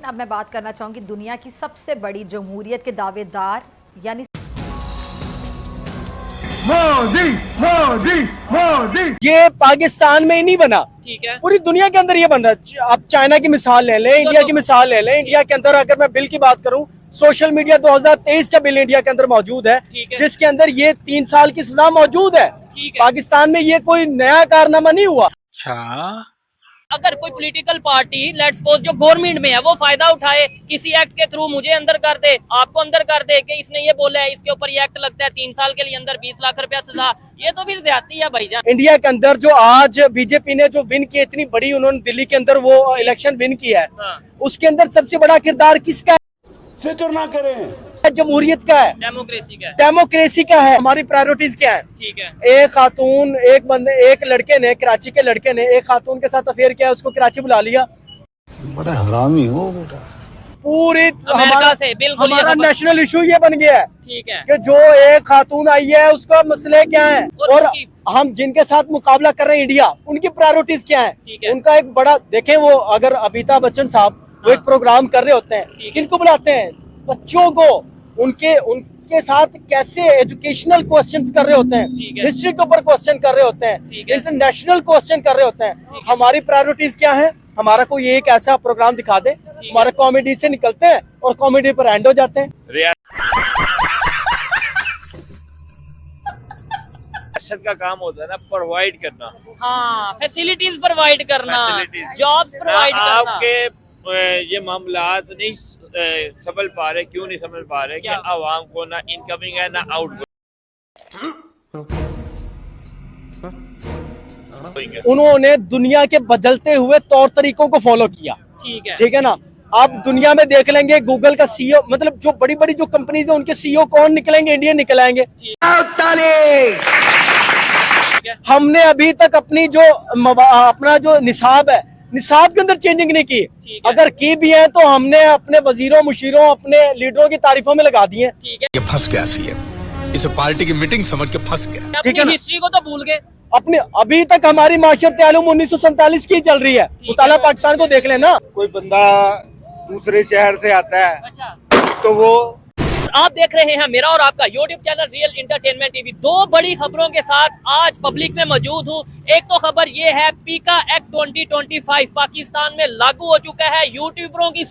अब मैं बात करना चाहूंगी दुनिया की सबसे बड़ी जमहूरियत के दावेदार यानी मोदी मोदी मोदी। ये पाकिस्तान में ही नहीं बना, ठीक है, पूरी दुनिया के अंदर ये बन रहा है। आप चाइना की मिसाल ले लें, इंडिया की मिसाल ले लें। इंडिया के अंदर अगर मैं बिल की बात करूं, सोशल मीडिया 2023 का बिल इंडिया के अंदर मौजूद है, जिसके अंदर ये 3 साल की सजा मौजूद है। पाकिस्तान में ये कोई नया कारनामा नहीं हुआ। अच्छा, अगर कोई पॉलिटिकल पार्टी लेट्स सपोज जो गवर्नमेंट में है वो फायदा उठाए, किसी एक्ट के थ्रू मुझे अंदर कर दे, आपको अंदर कर दे कि इसने ये बोला है, इसके ऊपर ये एक्ट लगता है 3 साल के लिए अंदर 20 लाख रुपया सजा, ये तो फिर ज्यादती है भाईजान। इंडिया के अंदर जो आज बीजेपी ने जो विन की, इतनी बड़ी उन्होंने दिल्ली के अंदर वो इलेक्शन विन किया है, उसके अंदर सबसे बड़ा किरदार किसका है? फिक्र ना करें, जमहूरियत का है, डेमोक्रेसी का है। हमारी प्रायोरिटीज क्या है? ठीक है, एक खातून, एक लड़के ने, कराची के लड़के ने एक खातून के साथ अफेयर किया, उसको कराची बुला लिया। बड़ा हरामी हो बेटा। पूरी हमारा नेशनल इशू ये बन गया है, ठीक है, कि जो एक खातून आई है उसका मसले क्या है, और हम जिनके साथ मुकाबला कर रहे हैं इंडिया, उनकी प्रायोरिटीज क्या है? उनका एक बड़ा देखें, वो अगर अमिताभ बच्चन साहब वो एक प्रोग्राम कर रहे होते हैं, किनको बुलाते हैं? बच्चों को, उनके साथ कैसे एजुकेशनल क्वेश्चंस कर रहे होते हैं, हिस्ट्री के ऊपर क्वेश्चन कर रहे होते हैं, इंटरनेशनल क्वेश्चन कर रहे होते हैं। हमारी प्रायोरिटीज क्या है? हमारा कोई एक ऐसा प्रोग्राम दिखा दे, हमारा कॉमेडी से निकलते हैं और कॉमेडी पर एंड हो जाते हैं। का काम होता है ना, प्रोवाइड करना, हाँ, फैसिलिटीज प्रोवाइड करना, जॉब्स प्रोवाइड करना। आपके ये मामलात नहीं संभल पा रहे, क्यों नहीं संभल पा रहे? कि आवाम को ना इनकमिंग है ना आउटगोइंग। उन्होंने दुनिया के बदलते हुए तौर तरीकों को फॉलो किया, ठीक है ना। आप दुनिया में देख लेंगे, गूगल का सीईओ, मतलब जो बड़ी बड़ी जो कंपनीज है उनके सीईओ कौन निकलेंगे? इंडियन निकल आएंगे। हमने अभी तक अपनी जो अपना जो निसाब है, निसाब के अंदर चेंजिंग नहीं की। अगर की भी है तो हमने अपने वजीरों, मुशीरों, अपने लीडरों की तारीफों में लगा दी है। ये फंस गया सीएम, इसे पार्टी की मीटिंग समझ के फंस गया। ठीक है, हिस्ट्री को तो भूल गए। अपने अभी तक हमारी माशरत आलम 1947 की चल रही है। मुताला पाकिस्तान को देख लेना। कोई बंदा दूसरे शहर से आता है, अच्छा, तो वो आप देख रहे हैं मेरा और आपका YouTube channel real entertainment TV. 2 बड़ी खबरों के साथ आज पब्लिक में मौजूद हूँ। एक तो खबर ये है, पीका एक्ट 2025 पाकिस्तान में लागू हो चुका है। यूट्यूबरों की,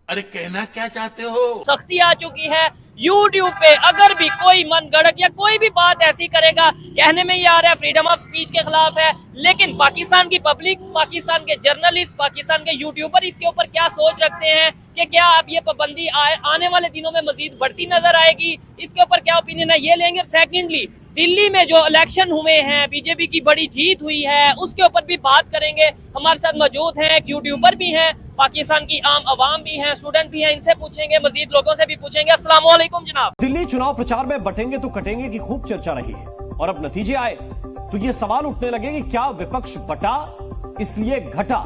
अरे कहना क्या चाहते हो? सख्ती आ चुकी है। यूट्यूब पे अगर भी कोई मन गढ़क या कोई भी बात ऐसी करेगा, कहने में ये आ रहा है फ्रीडम ऑफ स्पीच के खिलाफ है, लेकिन पाकिस्तान की पब्लिक, पाकिस्तान के जर्नलिस्ट, पाकिस्तान के यूट्यूबर इसके ऊपर क्या सोच रखते हैं कि क्या अब ये पाबंदी आने वाले दिनों में मजीद बढ़ती नजर आएगी? इसके ऊपर क्या ओपिनियन है, ये लेंगे। सेकेंडली, दिल्ली में जो इलेक्शन हुए हैं, बीजेपी की बड़ी जीत हुई है, उसके ऊपर भी बात करेंगे। हमारे साथ मौजूद हैं, एक यूट्यूबर भी हैं, पाकिस्तान की आम आवाम भी हैं, स्टूडेंट भी हैं, इनसे पूछेंगे, मजीद लोगों से भी पूछेंगे। अस्सलाम वालेकुम जनाब। दिल्ली चुनाव प्रचार में बटेंगे तो कटेंगे की खूब चर्चा रही है, और अब नतीजे आए तो ये सवाल उठने लगे कि क्या विपक्ष बटा इसलिए घटा?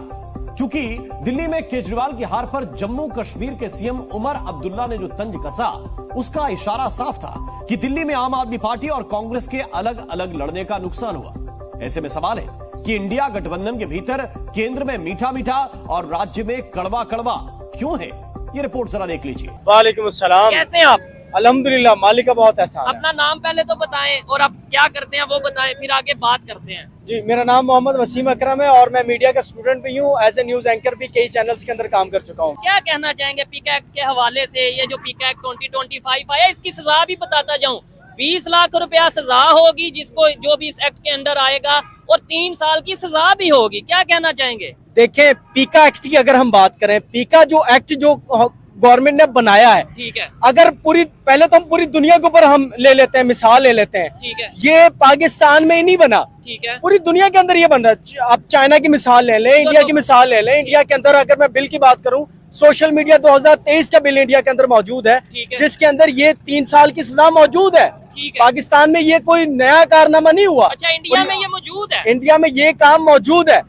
क्योंकि दिल्ली में केजरीवाल की हार पर जम्मू कश्मीर के सीएम उमर अब्दुल्ला ने जो तंज कसा, उसका इशारा साफ था कि दिल्ली में आम आदमी पार्टी और कांग्रेस के अलग अलग लड़ने का नुकसान हुआ। ऐसे में सवाल है कि इंडिया गठबंधन के भीतर केंद्र में मीठा मीठा और राज्य में कड़वा कड़वा क्यों है? ये रिपोर्ट जरा देख लीजिए। वालेकुम अस्सलाम। कैसे हैं आप? अल्हम्दुलिल्लाह, मालिक का बहुत एहसान है। अपना नाम पहले तो बताएं और आप क्या करते हैं वो बताएं, फिर आगे बात करते हैं। जी, मेरा नाम मोहम्मद वसीम अकरम है और मैं मीडिया का स्टूडेंट भी हूँ। एज ए न्यूज एंकर भी कई चैनल्स के अंदर काम कर चुका हूँ। क्या कहना चाहेंगे पीका एक्ट के हवाले से? ये जो पीका एक्ट 2025 आया, इसकी सजा भी बताता जाऊँ, 20 लाख रुपया सजा होगी जिसको, जो भी इस एक्ट के अंदर आएगा, और 3 साल की सजा भी होगी। क्या कहना चाहेंगे? देखें, पीका एक्ट की अगर हम बात करें, पीका जो एक्ट जो गवर्नमेंट ने बनाया है, ठीक है, अगर पहले तो हम पूरी दुनिया के ऊपर हम ले लेते हैं, मिसाल ले लेते हैं, ठीक है, ये पाकिस्तान में ही नहीं बना, ठीक है, पूरी दुनिया के अंदर ये बन रहा है। आप चाइना की मिसाल ले लें, इंडिया की मिसाल ले लें। इंडिया के अंदर अगर मैं बिल की बात करूं, सोशल मीडिया 2023 का बिल इंडिया के अंदर मौजूद है, जिसके अंदर ये 3 साल की सजा मौजूद है। पाकिस्तान में ये कोई नया कारनामा नहीं हुआ। अच्छा, इंडिया में ये मौजूद है? इंडिया में ये काम मौजूद है।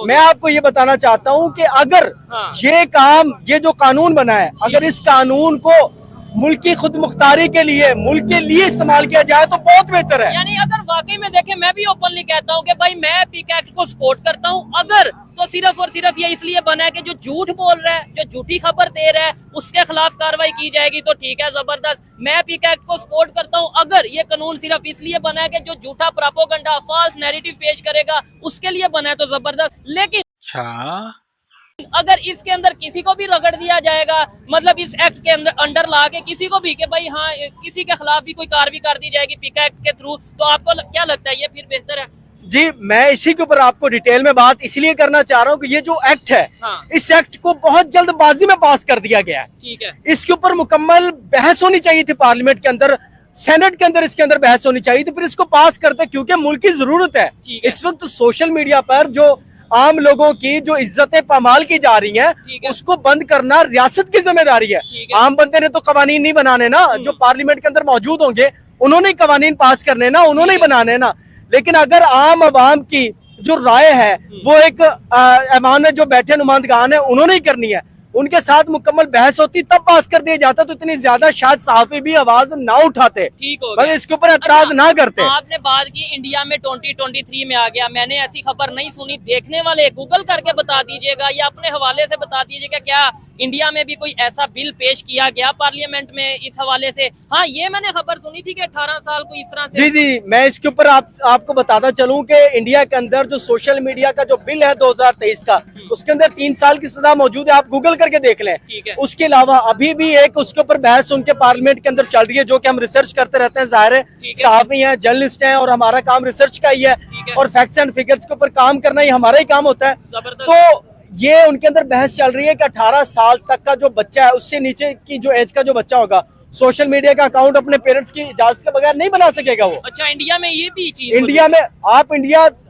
मैं आपको ये बताना चाहता हूँ कि अगर ये काम, ये जो कानून बना है, अगर इस कानून को मुल्क की खुद मुख्तारी के लिए, मुल्क के लिए इस्तेमाल किया जाए तो बहुत बेहतर है। यानी अगर वाकई में देखें, मैं भी ओपनली कहता हूँ कि भाई मैं पीक एक्ट को सपोर्ट करता हूँ, अगर तो सिर्फ और सिर्फ ये इसलिए बना है कि जो झूठ बोल रहा है, जो झूठी खबर दे रहा है, उसके खिलाफ कार्रवाई की जाएगी तो ठीक है, जबरदस्त। मैं पीक एक्ट को सपोर्ट करता हूँ अगर ये कानून सिर्फ इसलिए बना है कि जो झूठा प्रोपेगेंडा, फॉल्स नैरेटिव पेश करेगा उसके लिए बना है तो जबरदस्त। लेकिन अगर इसके अंदर किसी को भी रगड़ दिया जाएगा, मतलब इस एक्ट के अंडर ला के किसी को भी कि भाई हाँ किसी के खिलाफ भी कोई कार्रवाई कर दी जाएगी पीक एक्ट के थ्रू, तो आपको क्या लगता है ये फिर बेहतर है? जी, मैं इसी के ऊपर आपको डिटेल में बात इसलिए करना चाह रहा हूँ कि ये जो एक्ट है, हाँ। इस एक्ट को बहुत जल्दबाजी में पास कर दिया गया है। ठीक है, इसके ऊपर मुकम्मल बहस होनी चाहिए थी पार्लियामेंट के अंदर, सेनेट के अंदर इसके अंदर बहस होनी चाहिए थी, फिर इसको पास करते, क्योंकि मुल्क की जरूरत है। इस वक्त सोशल मीडिया पर जो आम लोगों की जो इज्जतें पामाल की जा रही हैं, उसको बंद करना रियासत की जिम्मेदारी है। आम बंदे ने तो कवानीन नहीं बनाने ना, जो पार्लियामेंट के अंदर मौजूद होंगे उन्होंने ही कवानीन पास करने ना, उन्होंने ही बनाने ना। लेकिन अगर आम आवाम की जो राय है वो एक ऐवान में जो बैठे नुमाइंदगान है उन्होंने ही करनी है, उनके साथ मुकम्मल बहस होती तब पास कर दिया जाता, तो इतनी ज्यादा शायद सहाफी भी आवाज ना उठाते, ठीक हो गया। इसके ऊपर एतराज ना करते। आपने बात की इंडिया में 2023 में आ गया, मैंने ऐसी खबर नहीं सुनी। देखने वाले गूगल करके बता दीजिएगा या अपने हवाले से बता दीजिएगा क्या इंडिया में भी कोई ऐसा बिल पेश किया गया पार्लियामेंट में इस हवाले से? हाँ, ये मैंने खबर सुनी थी कि 18 साल को इस तरह से। जी, मैं इसके ऊपर आपको बताता चलूं कि इंडिया के अंदर जो सोशल मीडिया का जो बिल है 2023 का, उसके अंदर 3 साल की सजा मौजूद है, आप गूगल करके देख लें। उसके अलावा अभी भी एक उसके ऊपर बहस उनके पार्लियामेंट के अंदर चल रही है, जो कि हम रिसर्च करते रहते हैं, जाहिर है सहाफी हैं, जर्नलिस्ट हैं, और हमारा काम रिसर्च का ही है और फैक्ट्स एंड फिगर्स के ऊपर काम करना ही हमारा ही काम होता है। तो ये उनके अंदर बहस चल रही है कि 18 साल तक का जो बच्चा है, उससे नीचे की जो एज का जो बच्चा होगा, सोशल मीडिया का अकाउंट अपने पेरेंट्स की इजाजत के बगैर नहीं बना सकेगा वो। अच्छा, इंडिया में ये भी चीज? इंडिया में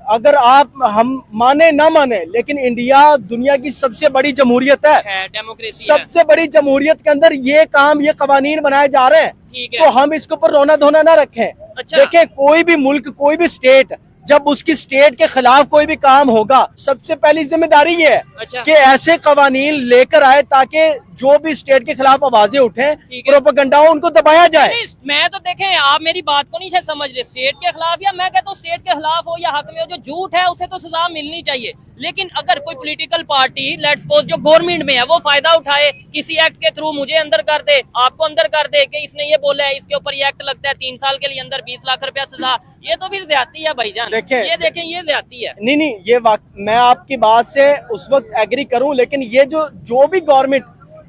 अगर आप हम माने ना माने, लेकिन इंडिया दुनिया की सबसे बड़ी जमहूरियत है, डेमोक्रेसी सबसे बड़ी जमहूरियत के अंदर ये काम, ये कवानीन बनाए जा रहे हैं, तो हम इसके ऊपर रोना धोना ना रखें। देखिए, कोई भी मुल्क, कोई भी स्टेट, जब उसकी स्टेट के खिलाफ कोई भी काम होगा, सबसे पहली जिम्मेदारी ये है कि ऐसे कवानीन लेकर आए ताकि जो भी स्टेट के खिलाफ आवाजें उठें, प्रोपेगेंडा उनको दबाया जाए। मैं तो देखें, आप मेरी बात को नहीं शायद समझ रहे, स्टेट के खिलाफ, या मैं कहता हूँ स्टेट के खिलाफ हो या हक में हो, जो झूठ है उसे तो सजा मिलनी चाहिए। लेकिन अगर कोई पॉलिटिकल पार्टी, लेट्स सपोज जो गवर्नमेंट में है, वो फायदा उठाए किसी एक्ट के थ्रू, मुझे अंदर कर दे, आपको अंदर कर दे कि इसने ये बोला है, इसके ऊपर ये एक्ट लगता है, 3 साल के लिए अंदर 20 लाख रुपया सजा, ये तो फिर ज्यादती है भाईजान। देखें ये ज्यादती है। नहीं, ये मैं आपकी बात से उस वक्त एग्री करूं, लेकिन ये जो भी गवर्नमेंट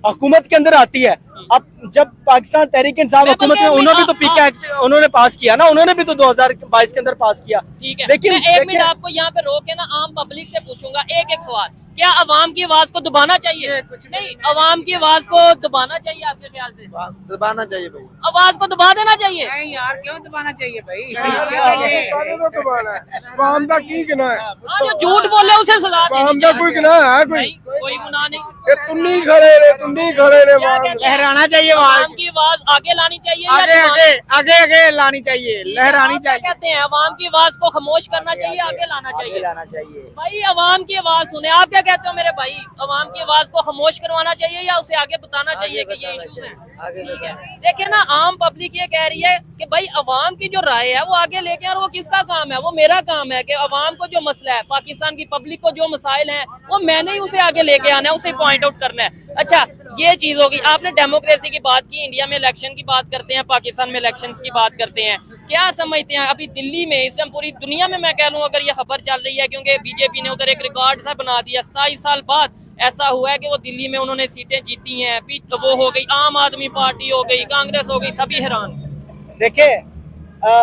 हुकूमत के अंदर आती है, अब जब पाकिस्तान तहरीक इंसाफ हुकूमत में, उन्होंने भी तो पीक एक्ट उन्होंने पास किया ना, उन्होंने भी तो 2022 के अंदर पास किया। ठीक है, लेकिन मैं 1 मिनट आपको यहाँ पे रोक के ना आम पब्लिक से पूछूंगा एक सवाल, क्या अवाम की आवाज को दबाना चाहिए? नहीं, अवाम की आवाज को दबाना चाहिए आपके ख्याल से? दबाना चाहिए भाई, आवाज को दबा देना चाहिए? नहीं यार, क्यों दबाना चाहिए भाई? जो झूठ बोले उसे सजा कोई गुनाह है? कोई गुनाह नहीं। तुम नहीं खड़े रे लहराना चाहिए, अवाम की आवाज आगे लानी चाहिए, आगे लानी चाहिए, लहरानी चाहिए। कहते हैं अवाम की आवाज को खामोश करना चाहिए, आगे लाना चाहिए? भाई अवाम की आवाज सुने, आप क्या कहते हो मेरे भाई? अवाम की आवाज को खामोश करवाना चाहिए या उसे आगे बताना चाहिए कि ये इश्यूज हैं? ठीक है, देखिए ना, आम पब्लिक ये कह रही है कि भाई अवाम की जो राय है वो आगे लेके, और वो किसका काम है? वो मेरा काम है कि अवाम को जो मसला है, पाकिस्तान की पब्लिक को जो मसाइल हैं, वो मैंने ही उसे आगे लेके आना है, उसे पॉइंट आउट करना है। अच्छा, ये चीज होगी। आपने डेमोक्रेसी की बात की, इंडिया में इलेक्शन की बात करते हैं, पाकिस्तान में इलेक्शन की बात करते हैं, क्या समझते हैं अभी दिल्ली में, इस पूरी दुनिया में मैं कह लूँ अगर ये खबर चल रही है, क्योंकि बीजेपी ने उधर एक रिकॉर्ड सा बना दिया, 27 साल बाद ऐसा हुआ है कि वो दिल्ली में उन्होंने सीटें जीती हैं, वो हो गई आम आदमी पार्टी, हो गई कांग्रेस, हो गई, सभी हैरान। देखिए,